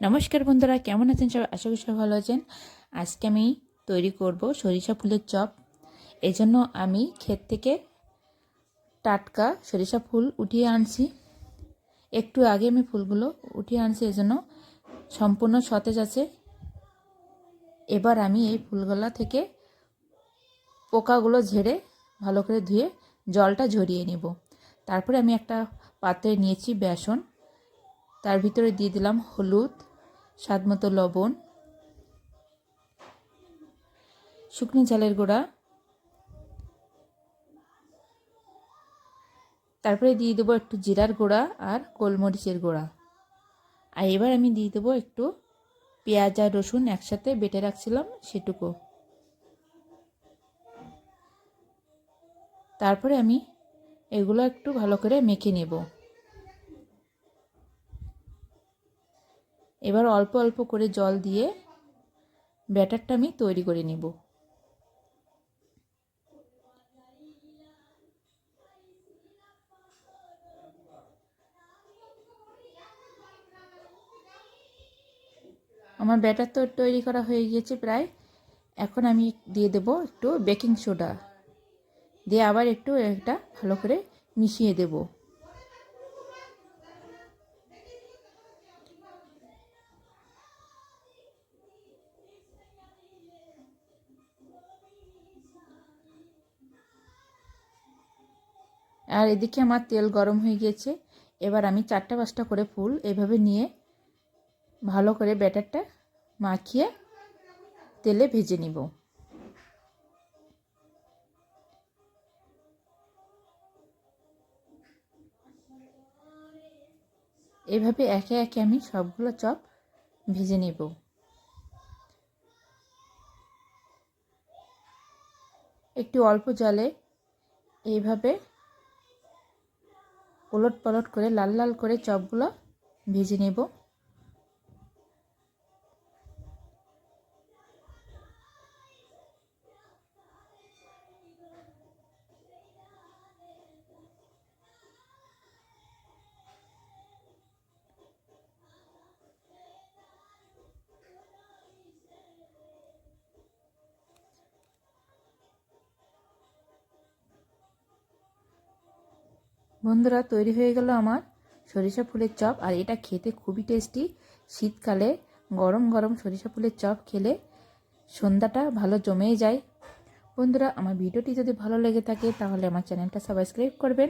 নমস্কার বন্ধুরা, কেমন আছেন সবাই? আশা করি সবাই ভালো আছেন। আজকে আমি তৈরি করব সরিষা ফুলের চপ। এজন্য আমি ক্ষেত থেকে টাটকা সরিষা ফুল উঠিয়ে আনছি। একটু আগে আমি ফুলগুলো উঠিয়ে আনছি, এজন্য সম্পূর্ণ সতেজ আছে। এবার আমি এই ফুলগুলা থেকে পোকাগুলো ঝেড়ে ভালো করে ধুয়ে জলটা ঝরিয়ে নেব। তারপরে আমি একটা পাত্রে নিয়েছি বেসন, তার ভিতরে দিয়ে দিলাম হলুদ, স্বাদমতো লবণ, শুকনো ঝালের গুঁড়া, তারপরে দিয়ে দেবো একটু জিরার গুঁড়া আর গোলমরিচের গুঁড়া। আর এবার আমি দিয়ে দেবো একটু পেঁয়াজ আর রসুন একসাথে বেটে রাখছিলাম সেটুকু। তারপরে আমি এগুলো একটু ভালো করে মেখে নেব। এবার অল্প অল্প করে জল দিয়ে ব্যাটারটা আমি তৈরি করে নেব। আমার ব্যাটার তো তৈরি করা হয়ে গিয়েছে প্রায়। এখন আমি দিয়ে দেব একটু বেকিং সোডা, দিয়ে আবার একটু এটা ভালো করে মিশিয়ে দেব। আর এদিকে আমার তেল গরম হয়ে গিয়েছে। এবার আমি 4টা-5টা করে ফুল এভাবে নিয়ে ভালো করে ব্যাটারটা মাখিয়ে তেলে ভেজে নিব। এভাবে একে একে আমি সবগুলো চপ ভেজে নেব। একটু অল্প জলে এইভাবে ওলট পালট করে লাল লাল করে চপগুলো ভেজে নেব। বন্ধুরা, তৈরি হয়ে গেল আমার সরিষা ফুলের চপ। আর এটা খেতে খুবই টেস্টি। শীতকালে গরম গরম সরিষা ফুলের চপ খেলে সন্ধ্যাটা ভালো জমেই যায়। বন্ধুরা, আমার ভিডিওটি যদি ভালো লেগে থাকে তাহলে আমার চ্যানেলটা সাবস্ক্রাইব করবেন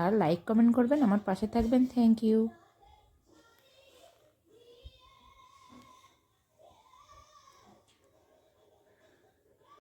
আর লাইক কমেন্ট করবেন, আমার পাশে থাকবেন। Thank you.